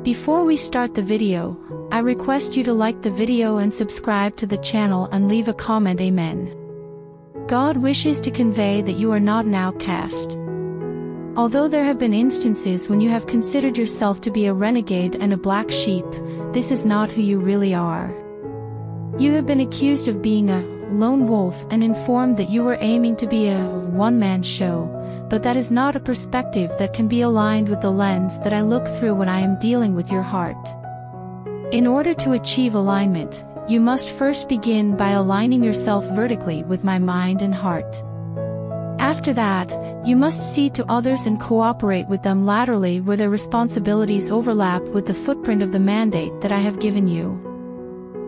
Before we start the video, I request you to like the video and subscribe to the channel and leave a comment. Amen. God wishes to convey that you are not an outcast. Although there have been instances when you have considered yourself to be a renegade and a black sheep, this is not who you really are. You have been accused of being a lone wolf and informed that you were aiming to be a one-man show, but that is not a perspective that can be aligned with the lens that I look through when I am dealing with your heart. In order to achieve alignment, you must first begin by aligning yourself vertically with my mind and heart. After that, you must see to others and cooperate with them laterally where their responsibilities overlap with the footprint of the mandate that I have given you.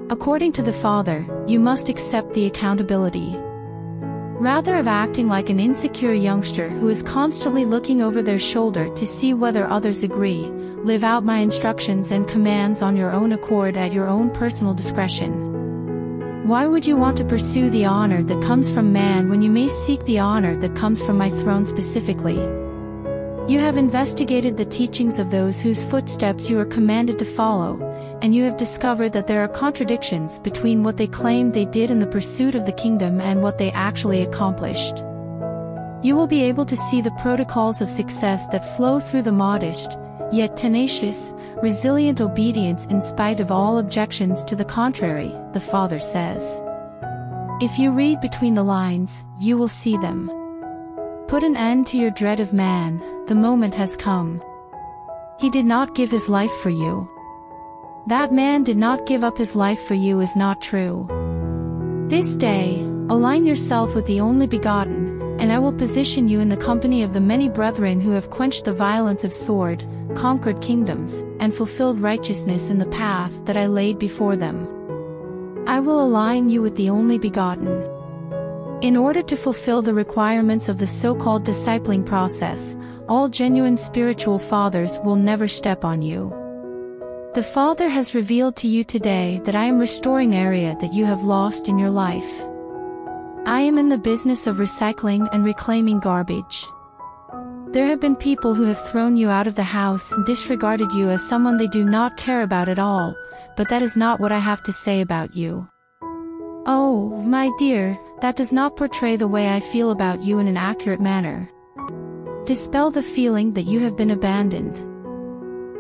According to the Father, you must accept the accountability. Rather of acting like an insecure youngster who is constantly looking over their shoulder to see whether others agree, live out my instructions and commands on your own accord at your own personal discretion. Why would you want to pursue the honor that comes from man when you may seek the honor that comes from my throne specifically? You have investigated the teachings of those whose footsteps you are commanded to follow, and you have discovered that there are contradictions between what they claimed they did in the pursuit of the kingdom and what they actually accomplished. You will be able to see the protocols of success that flow through the modest, yet tenacious, resilient obedience in spite of all objections to the contrary, the Father says. If you read between the lines, you will see them. Put an end to your dread of man, the moment has come. He did not give his life for you. That man did not give up his life for you is not true. This day, align yourself with the only begotten, and I will position you in the company of the many brethren who have quenched the violence of sword, conquered kingdoms, and fulfilled righteousness in the path that I laid before them. I will align you with the only begotten. In order to fulfill the requirements of the so-called discipling process, all genuine spiritual fathers will never step on you. The Father has revealed to you today that I am restoring area that you have lost in your life. I am in the business of recycling and reclaiming garbage. There have been people who have thrown you out of the house and disregarded you as someone they do not care about at all, but that is not what I have to say about you. Oh, my dear, that does not portray the way I feel about you in an accurate manner. Dispel the feeling that you have been abandoned.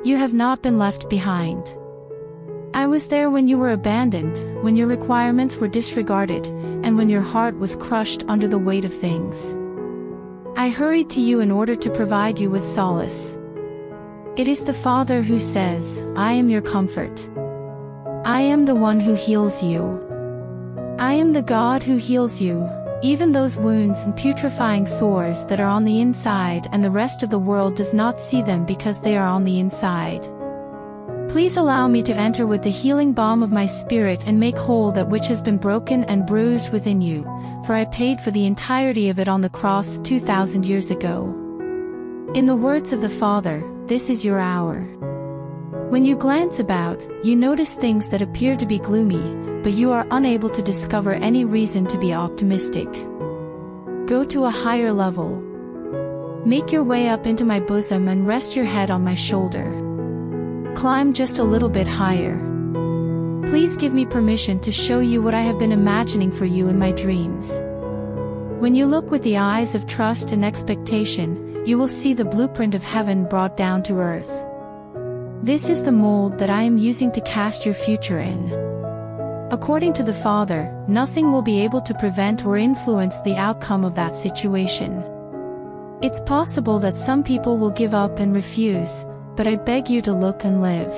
You have not been left behind. I was there when you were abandoned, when your requirements were disregarded, and when your heart was crushed under the weight of things. I hurried to you in order to provide you with solace. It is the Father who says, I am your comfort. I am the one who heals you. I am the God who heals you, even those wounds and putrefying sores that are on the inside and the rest of the world does not see them because they are on the inside. Please allow me to enter with the healing balm of my spirit and make whole that which has been broken and bruised within you, for I paid for the entirety of it on the cross 2,000 years ago. In the words of the Father, this is your hour. When you glance about, you notice things that appear to be gloomy, but you are unable to discover any reason to be optimistic. Go to a higher level. Make your way up into my bosom and rest your head on my shoulder. Climb just a little bit higher. Please give me permission to show you what I have been imagining for you in my dreams. When you look with the eyes of trust and expectation, you will see the blueprint of heaven brought down to earth. This is the mold that I am using to cast your future in. According to the Father, nothing will be able to prevent or influence the outcome of that situation. It's possible that some people will give up and refuse, but I beg you to look and live.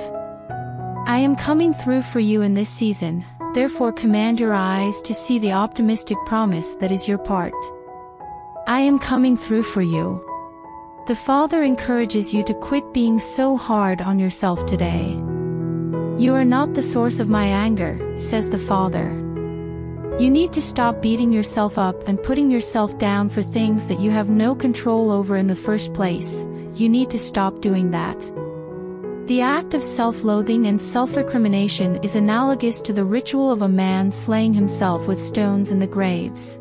I am coming through for you in this season, therefore command your eyes to see the optimistic promise that is your part. I am coming through for you. The Father encourages you to quit being so hard on yourself today. You are not the source of my anger, says the Father. You need to stop beating yourself up and putting yourself down for things that you have no control over in the first place. You need to stop doing that. The act of self-loathing and self-recrimination is analogous to the ritual of a man slaying himself with stones in the graves.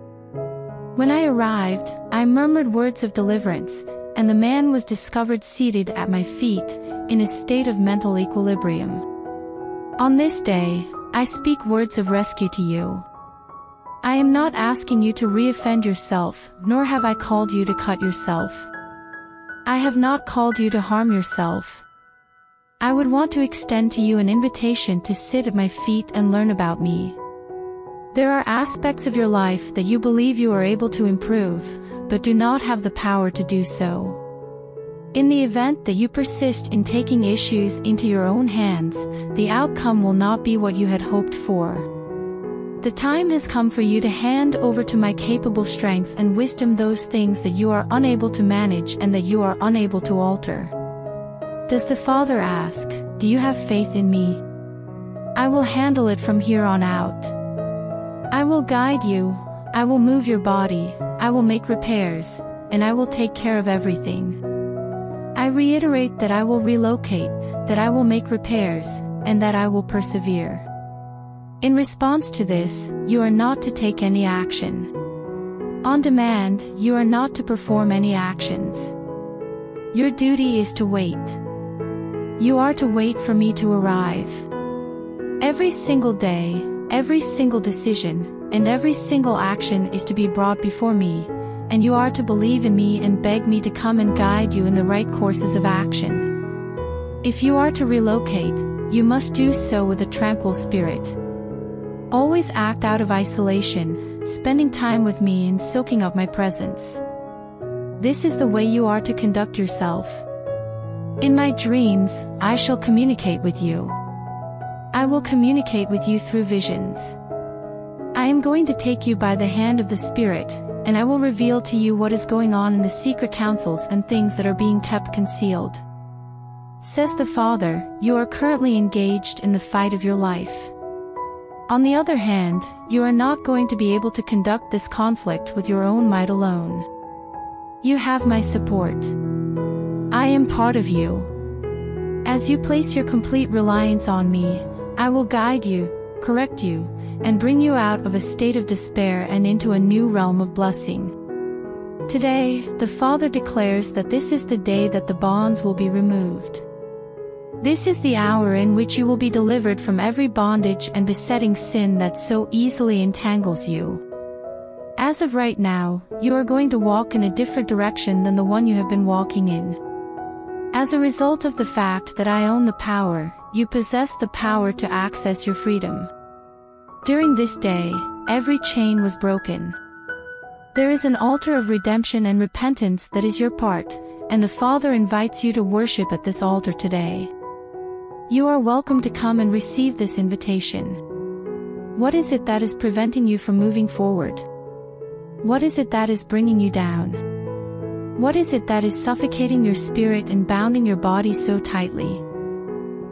When I arrived, I murmured words of deliverance, and the man was discovered seated at my feet, in a state of mental equilibrium. On this day, I speak words of rescue to you. I am not asking you to re-offend yourself, nor have I called you to cut yourself. I have not called you to harm yourself. I would want to extend to you an invitation to sit at my feet and learn about me. There are aspects of your life that you believe you are able to improve, but do not have the power to do so. In the event that you persist in taking issues into your own hands, the outcome will not be what you had hoped for. The time has come for you to hand over to my capable strength and wisdom those things that you are unable to manage and that you are unable to alter. Does the Father ask, do you have faith in me? I will handle it from here on out. I will guide you, I will move your body, I will make repairs, and I will take care of everything. I reiterate that I will relocate, that I will make repairs, and that I will persevere. In response to this, you are not to take any action. On demand, you are not to perform any actions. Your duty is to wait. You are to wait for me to arrive. Every single day, every single decision, and every single action is to be brought before me, and you are to believe in me and beg me to come and guide you in the right courses of action. If you are to relocate, you must do so with a tranquil spirit. Always act out of isolation, spending time with me and soaking up my presence. This is the way you are to conduct yourself. In my dreams, I shall communicate with you. I will communicate with you through visions. I am going to take you by the hand of the Spirit, and I will reveal to you what is going on in the secret councils and things that are being kept concealed. Says the Father, you are currently engaged in the fight of your life. On the other hand, you are not going to be able to conduct this conflict with your own might alone. You have my support. I am part of you. As you place your complete reliance on me, I will guide you, correct you, and bring you out of a state of despair and into a new realm of blessing. Today, the Father declares that this is the day that the bonds will be removed. This is the hour in which you will be delivered from every bondage and besetting sin that so easily entangles you. As of right now, you are going to walk in a different direction than the one you have been walking in. As a result of the fact that I own the power, you possess the power to access your freedom. During this day, every chain was broken. There is an altar of redemption and repentance that is your part, and the Father invites you to worship at this altar today. You are welcome to come and receive this invitation. What is it that is preventing you from moving forward? What is it that is bringing you down? What is it that is suffocating your spirit and bounding your body so tightly?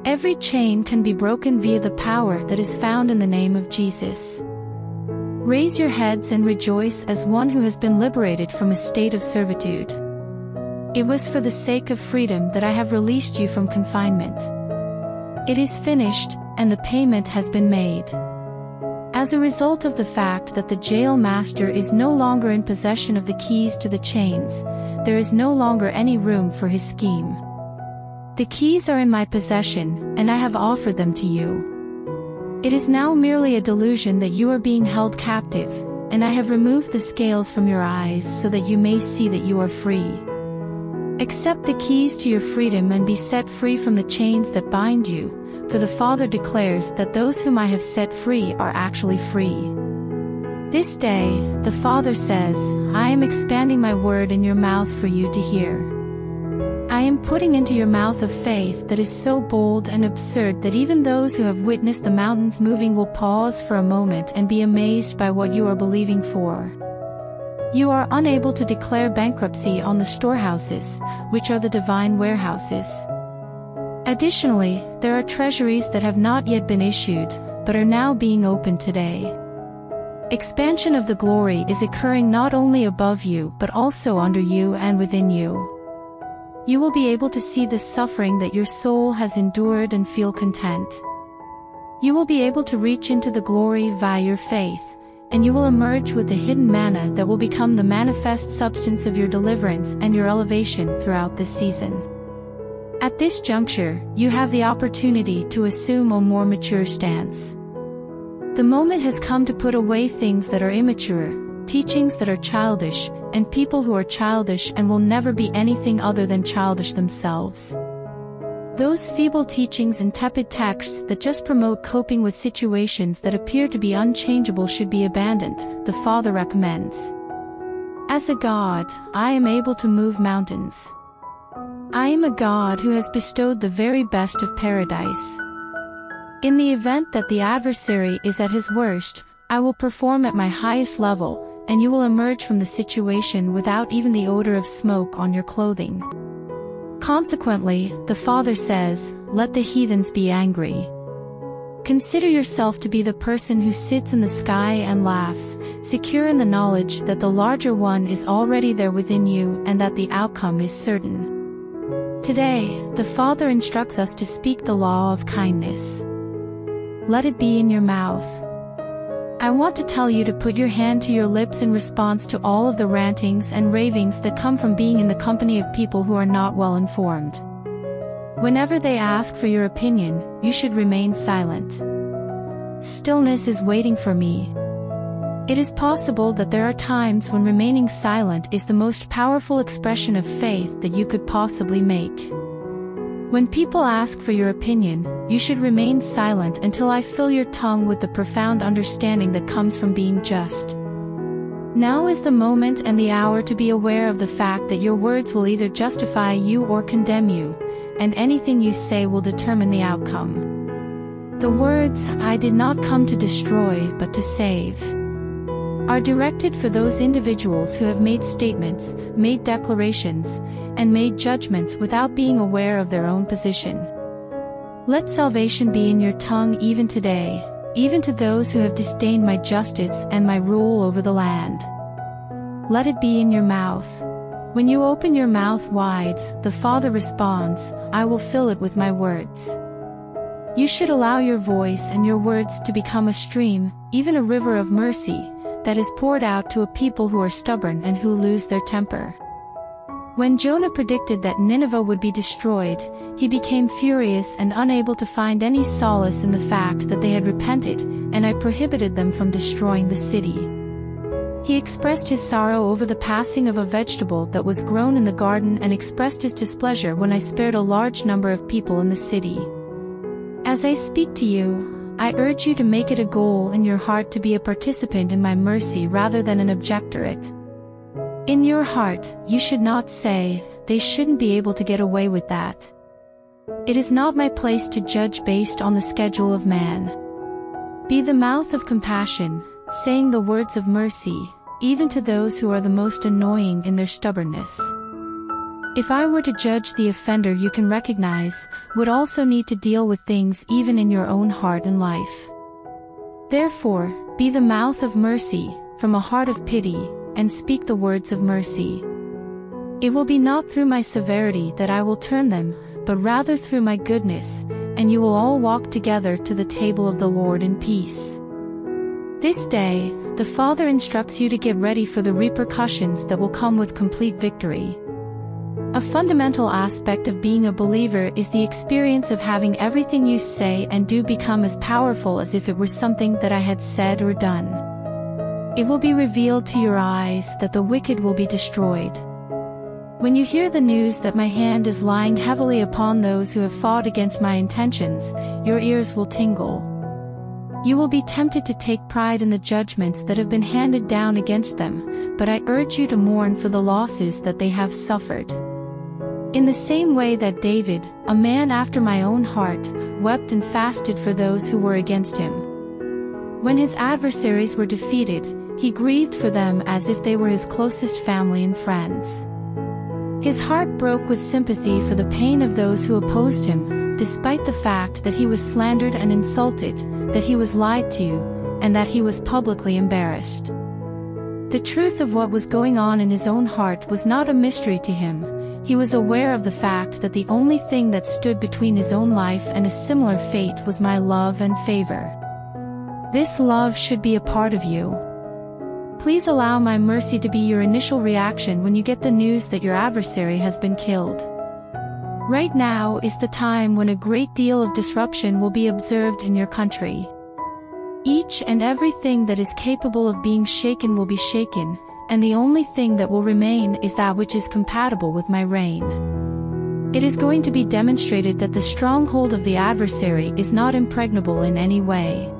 Every chain can be broken via the power that is found in the name of Jesus. Raise your heads and rejoice as one who has been liberated from a state of servitude. It was for the sake of freedom that I have released you from confinement. It is finished, and the payment has been made. As a result of the fact that the jail master is no longer in possession of the keys to the chains, there is no longer any room for his scheme. The keys are in my possession, and I have offered them to you. It is now merely a delusion that you are being held captive, and I have removed the scales from your eyes so that you may see that you are free. Accept the keys to your freedom and be set free from the chains that bind you, for the Father declares that those whom I have set free are actually free. This day, the Father says, I am expanding my word in your mouth for you to hear. I am putting into your mouth a faith that is so bold and absurd that even those who have witnessed the mountains moving will pause for a moment and be amazed by what you are believing for. You are unable to declare bankruptcy on the storehouses, which are the divine warehouses. Additionally, there are treasuries that have not yet been issued, but are now being opened today. Expansion of the glory is occurring not only above you but also under you and within you. You will be able to see the suffering that your soul has endured and feel content. You will be able to reach into the glory via your faith, and you will emerge with the hidden manna that will become the manifest substance of your deliverance and your elevation throughout this season. At this juncture, you have the opportunity to assume a more mature stance. The moment has come to put away things that are immature, teachings that are childish, and people who are childish and will never be anything other than childish themselves. Those feeble teachings and tepid texts that just promote coping with situations that appear to be unchangeable should be abandoned, the Father recommends. As a God, I am able to move mountains. I am a God who has bestowed the very best of paradise. In the event that the adversary is at his worst, I will perform at my highest level, and you will emerge from the situation without even the odor of smoke on your clothing. Consequently, the Father says, let the heathens be angry. Consider yourself to be the person who sits in the sky and laughs, secure in the knowledge that the larger one is already there within you and that the outcome is certain. Today, the Father instructs us to speak the law of kindness. Let it be in your mouth. I want to tell you to put your hand to your lips in response to all of the rantings and ravings that come from being in the company of people who are not well informed. Whenever they ask for your opinion, you should remain silent. Stillness is waiting for me. It is possible that there are times when remaining silent is the most powerful expression of faith that you could possibly make. When people ask for your opinion, you should remain silent until I fill your tongue with the profound understanding that comes from being just. Now is the moment and the hour to be aware of the fact that your words will either justify you or condemn you, and anything you say will determine the outcome. The words, "I did not come to destroy but to save," are directed for those individuals who have made statements, made declarations, and made judgments without being aware of their own position. Let salvation be in your tongue even today, even to those who have disdained my justice and my rule over the land. Let it be in your mouth. When you open your mouth wide, the Father responds, I will fill it with my words. You should allow your voice and your words to become a stream, even a river of mercy, that is poured out to a people who are stubborn and who lose their temper. When Jonah predicted that Nineveh would be destroyed, he became furious and unable to find any solace in the fact that they had repented, and I prohibited them from destroying the city. He expressed his sorrow over the passing of a vegetable that was grown in the garden and expressed his displeasure when I spared a large number of people in the city. As I speak to you, I urge you to make it a goal in your heart to be a participant in my mercy rather than an objectorate. In your heart, you should not say, they shouldn't be able to get away with that. It is not my place to judge based on the schedule of man. Be the mouth of compassion, saying the words of mercy, even to those who are the most annoying in their stubbornness. If I were to judge, the offender you can recognize would also need to deal with things even in your own heart and life. Therefore, be the mouth of mercy, from a heart of pity, and speak the words of mercy. It will be not through my severity that I will turn them, but rather through my goodness, and you will all walk together to the table of the Lord in peace. This day, the Father instructs you to get ready for the repercussions that will come with complete victory. A fundamental aspect of being a believer is the experience of having everything you say and do become as powerful as if it were something that I had said or done. It will be revealed to your eyes that the wicked will be destroyed. When you hear the news that my hand is lying heavily upon those who have fought against my intentions, your ears will tingle. You will be tempted to take pride in the judgments that have been handed down against them, but I urge you to mourn for the losses that they have suffered. In the same way that David, a man after my own heart, wept and fasted for those who were against him. When his adversaries were defeated, he grieved for them as if they were his closest family and friends. His heart broke with sympathy for the pain of those who opposed him, despite the fact that he was slandered and insulted, that he was lied to, and that he was publicly embarrassed. The truth of what was going on in his own heart was not a mystery to him. He was aware of the fact that the only thing that stood between his own life and a similar fate was my love and favor. This love should be a part of you. Please allow my mercy to be your initial reaction when you get the news that your adversary has been killed. Right now is the time when a great deal of disruption will be observed in your country. Each and everything that is capable of being shaken will be shaken, and the only thing that will remain is that which is compatible with my reign. It is going to be demonstrated that the stronghold of the adversary is not impregnable in any way.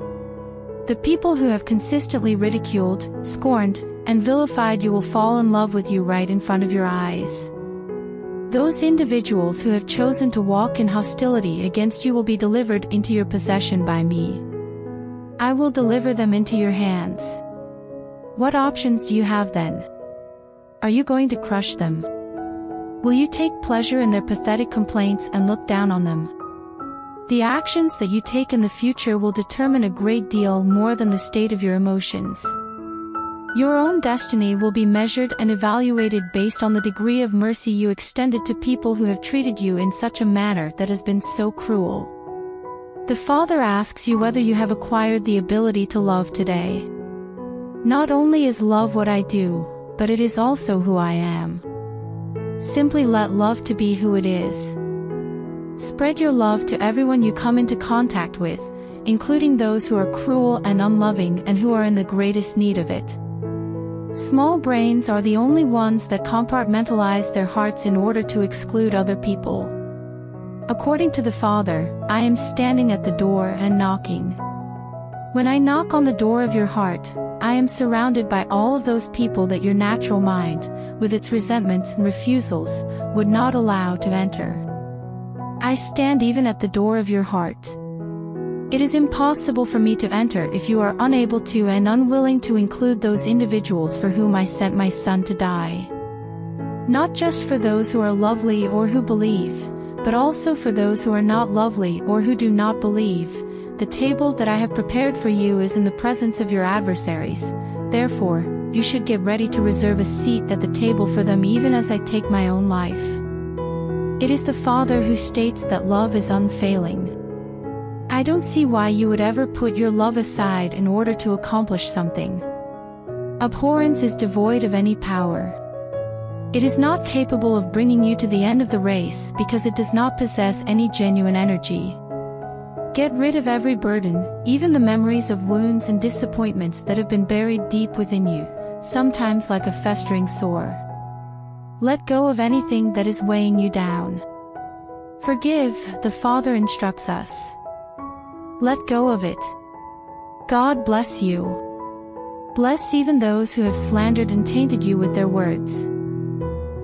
The people who have consistently ridiculed, scorned, and vilified you will fall in love with you right in front of your eyes. Those individuals who have chosen to walk in hostility against you will be delivered into your possession by me. I will deliver them into your hands. What options do you have then? Are you going to crush them? Will you take pleasure in their pathetic complaints and look down on them? The actions that you take in the future will determine a great deal more than the state of your emotions. Your own destiny will be measured and evaluated based on the degree of mercy you extended to people who have treated you in such a manner that has been so cruel. The Father asks you whether you have acquired the ability to love today. Not only is love what I do, but it is also who I am. Simply let love to be who it is. Spread your love to everyone you come into contact with, including those who are cruel and unloving and who are in the greatest need of it. Small brains are the only ones that compartmentalize their hearts in order to exclude other people. According to the Father, I am standing at the door and knocking. When I knock on the door of your heart, I am surrounded by all of those people that your natural mind, with its resentments and refusals, would not allow to enter. I stand even at the door of your heart. It is impossible for me to enter if you are unable to and unwilling to include those individuals for whom I sent my Son to die. Not just for those who are lovely or who believe, but also for those who are not lovely or who do not believe. The table that I have prepared for you is in the presence of your adversaries. Therefore, you should get ready to reserve a seat at the table for them even as I take my own life. It is the Father who states that love is unfailing. I don't see why you would ever put your love aside in order to accomplish something. Abhorrence is devoid of any power. It is not capable of bringing you to the end of the race because it does not possess any genuine energy. Get rid of every burden, even the memories of wounds and disappointments that have been buried deep within you, sometimes like a festering sore. Let go of anything that is weighing you down. Forgive, the Father instructs us. Let go of it. God bless you. Bless even those who have slandered and tainted you with their words.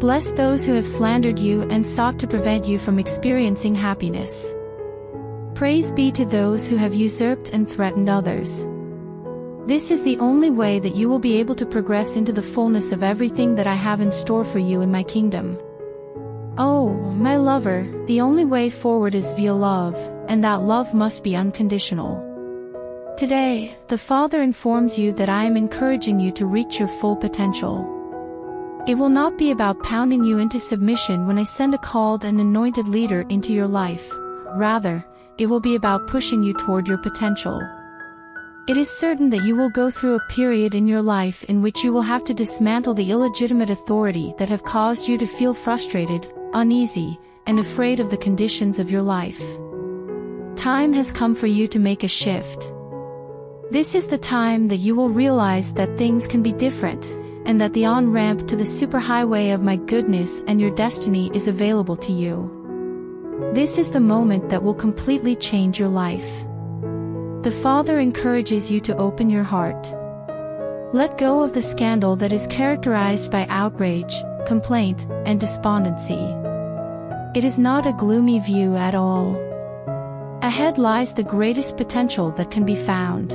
Bless those who have slandered you and sought to prevent you from experiencing happiness. Praise be to those who have usurped and threatened others. This is the only way that you will be able to progress into the fullness of everything that I have in store for you in my kingdom. Oh, my lover, the only way forward is via love, and that love must be unconditional. Today, the Father informs you that I am encouraging you to reach your full potential. It will not be about pounding you into submission when I send a called and anointed leader into your life. Rather, it will be about pushing you toward your potential. It is certain that you will go through a period in your life in which you will have to dismantle the illegitimate authority that have caused you to feel frustrated, uneasy, and afraid of the conditions of your life. Time has come for you to make a shift. This is the time that you will realize that things can be different, and that the on-ramp to the superhighway of my goodness and your destiny is available to you. This is the moment that will completely change your life. The Father encourages you to open your heart. Let go of the scandal that is characterized by outrage, complaint, and despondency. It is not a gloomy view at all. Ahead lies the greatest potential that can be found.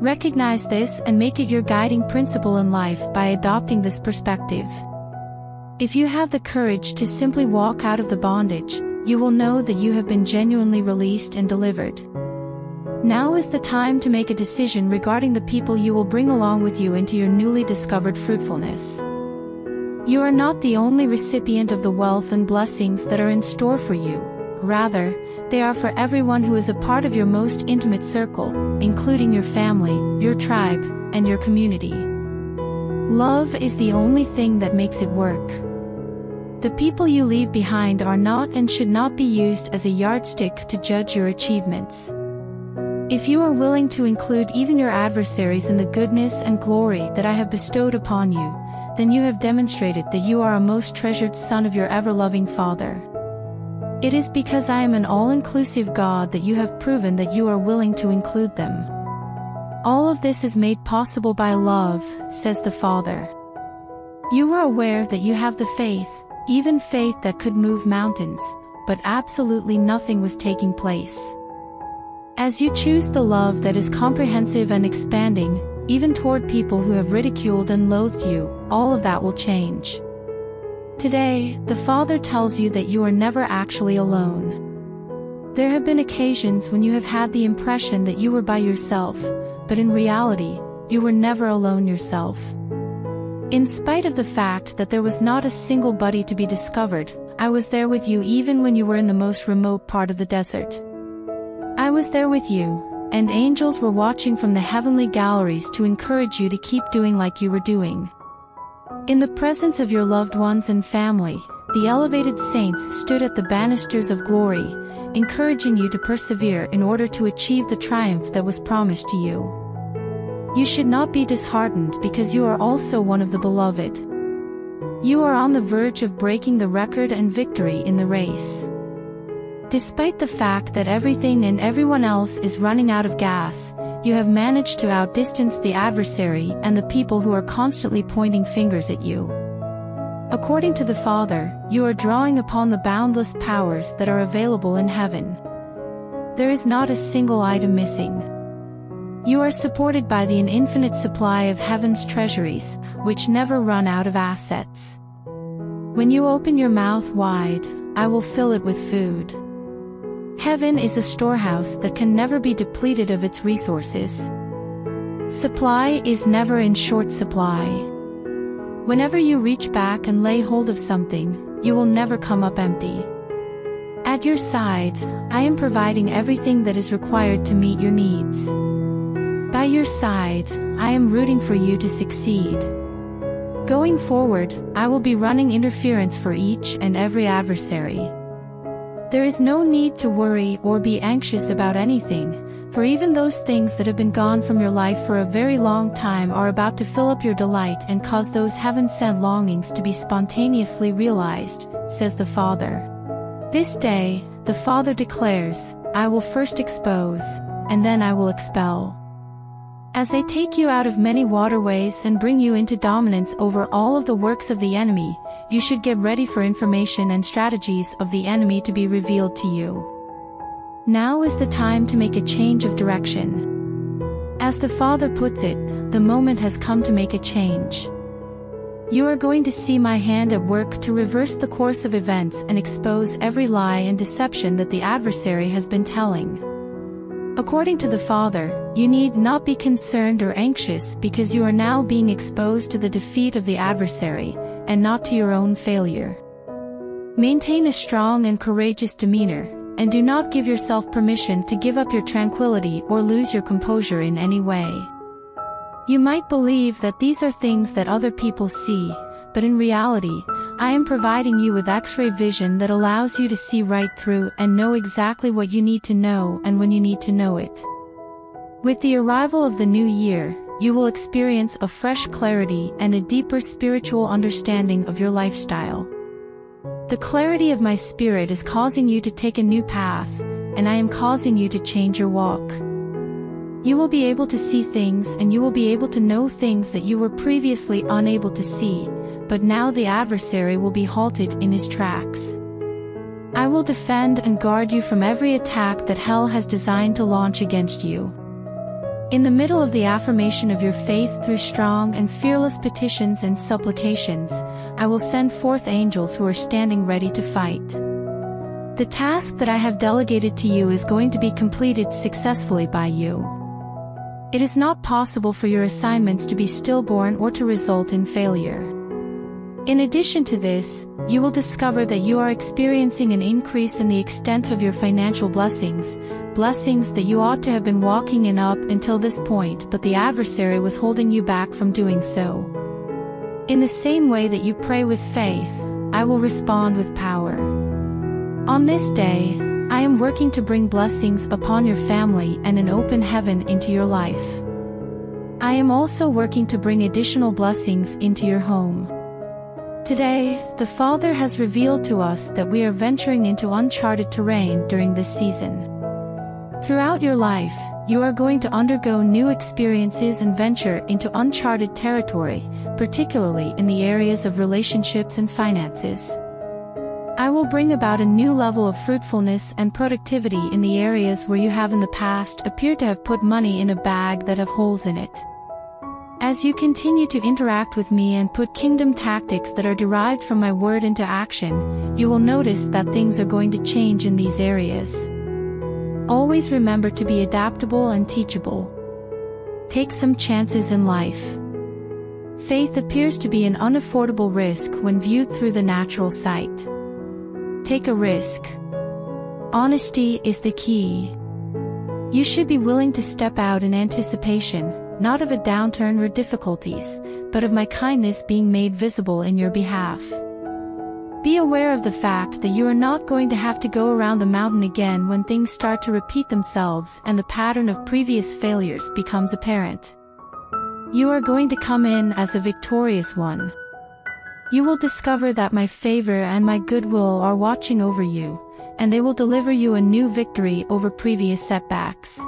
Recognize this and make it your guiding principle in life by adopting this perspective. If you have the courage to simply walk out of the bondage, you will know that you have been genuinely released and delivered. Now is the time to make a decision regarding the people you will bring along with you into your newly discovered fruitfulness. You are not the only recipient of the wealth and blessings that are in store for you. Rather, they are for everyone who is a part of your most intimate circle, including your family, your tribe, and your community. Love is the only thing that makes it work. The people you leave behind are not and should not be used as a yardstick to judge your achievements. If you are willing to include even your adversaries in the goodness and glory that I have bestowed upon you, then you have demonstrated that you are a most treasured son of your ever-loving Father. It is because I am an all-inclusive God that you have proven that you are willing to include them. All of this is made possible by love, says the Father. You were aware that you have the faith, even faith that could move mountains, but absolutely nothing was taking place. As you choose the love that is comprehensive and expanding, even toward people who have ridiculed and loathed you, all of that will change. Today, the Father tells you that you are never actually alone. There have been occasions when you have had the impression that you were by yourself, but in reality, you were never alone yourself. In spite of the fact that there was not a single buddy to be discovered, I was there with you even when you were in the most remote part of the desert. I was there with you, and angels were watching from the heavenly galleries to encourage you to keep doing like you were doing. In the presence of your loved ones and family, the elevated saints stood at the banisters of glory, encouraging you to persevere in order to achieve the triumph that was promised to you. You should not be disheartened because you are also one of the beloved. You are on the verge of breaking the record and victory in the race. Despite the fact that everything and everyone else is running out of gas, you have managed to outdistance the adversary and the people who are constantly pointing fingers at you. According to the Father, you are drawing upon the boundless powers that are available in heaven. There is not a single item missing. You are supported by the infinite supply of heaven's treasuries, which never run out of assets. When you open your mouth wide, I will fill it with food. Heaven is a storehouse that can never be depleted of its resources. Supply is never in short supply. Whenever you reach back and lay hold of something, you will never come up empty. At your side, I am providing everything that is required to meet your needs. By your side, I am rooting for you to succeed. Going forward, I will be running interference for each and every adversary. There is no need to worry or be anxious about anything, for even those things that have been gone from your life for a very long time are about to fill up your delight and cause those heaven-sent longings to be spontaneously realized, says the Father. This day, the Father declares, I will first expose, and then I will expel. As I take you out of many waterways and bring you into dominance over all of the works of the enemy, you should get ready for information and strategies of the enemy to be revealed to you. Now is the time to make a change of direction. As the Father puts it, the moment has come to make a change. You are going to see my hand at work to reverse the course of events and expose every lie and deception that the adversary has been telling. According to the Father, you need not be concerned or anxious because you are now being exposed to the defeat of the adversary, and not to your own failure. Maintain a strong and courageous demeanor, and do not give yourself permission to give up your tranquility or lose your composure in any way. You might believe that these are things that other people see, but in reality, I am providing you with X-ray vision that allows you to see right through and know exactly what you need to know and when you need to know it. With the arrival of the new year, you will experience a fresh clarity and a deeper spiritual understanding of your lifestyle. The clarity of my spirit is causing you to take a new path, and I am causing you to change your walk. You will be able to see things and you will be able to know things that you were previously unable to see, but now the adversary will be halted in his tracks. I will defend and guard you from every attack that hell has designed to launch against you. In the middle of the affirmation of your faith through strong and fearless petitions and supplications, I will send forth angels who are standing ready to fight. The task that I have delegated to you is going to be completed successfully by you. It is not possible for your assignments to be stillborn or to result in failure. In addition to this, you will discover that you are experiencing an increase in the extent of your financial blessings, blessings that you ought to have been walking in up until this point, but the adversary was holding you back from doing so. In the same way that you pray with faith, I will respond with power. On this day, I am working to bring blessings upon your family and an open heaven into your life. I am also working to bring additional blessings into your home. Today, the Father has revealed to us that we are venturing into uncharted terrain during this season. Throughout your life, you are going to undergo new experiences and venture into uncharted territory, particularly in the areas of relationships and finances. I will bring about a new level of fruitfulness and productivity in the areas where you have in the past appeared to have put money in a bag that have holes in it. As you continue to interact with me and put kingdom tactics that are derived from my word into action, you will notice that things are going to change in these areas. Always remember to be adaptable and teachable. Take some chances in life. Faith appears to be an unaffordable risk when viewed through the natural sight. Take a risk. Honesty is the key. You should be willing to step out in anticipation, not of a downturn or difficulties, but of my kindness being made visible in your behalf. Be aware of the fact that you are not going to have to go around the mountain again when things start to repeat themselves and the pattern of previous failures becomes apparent. You are going to come in as a victorious one. You will discover that my favor and my goodwill are watching over you, and they will deliver you a new victory over previous setbacks.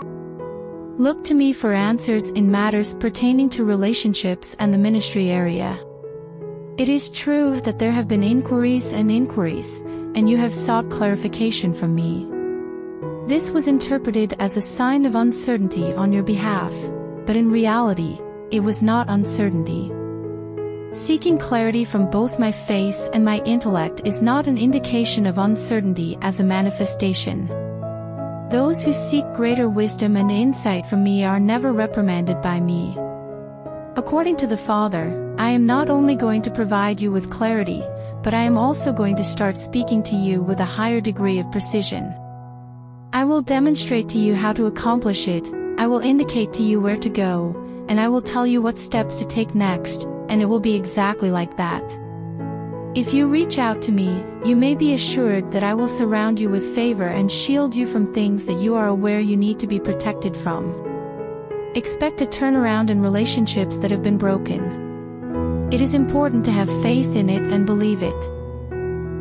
Look to me for answers in matters pertaining to relationships and the ministry area. It is true that there have been inquiries, and you have sought clarification from me. This was interpreted as a sign of uncertainty on your behalf, but in reality, it was not uncertainty. Seeking clarity from both my face and my intellect is not an indication of uncertainty as a manifestation. Those who seek greater wisdom and insight from me are never reprimanded by me. According to the Father, I am not only going to provide you with clarity, but I am also going to start speaking to you with a higher degree of precision. I will demonstrate to you how to accomplish it, I will indicate to you where to go, and I will tell you what steps to take next, and it will be exactly like that. If you reach out to me, you may be assured that I will surround you with favor and shield you from things that you are aware you need to be protected from. Expect a turnaround in relationships that have been broken. It is important to have faith in it and believe it.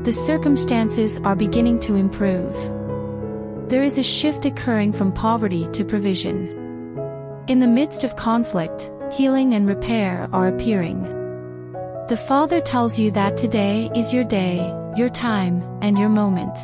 The circumstances are beginning to improve. There is a shift occurring from poverty to provision. In the midst of conflict, healing and repair are appearing. The Father tells you that today is your day, your time, and your moment.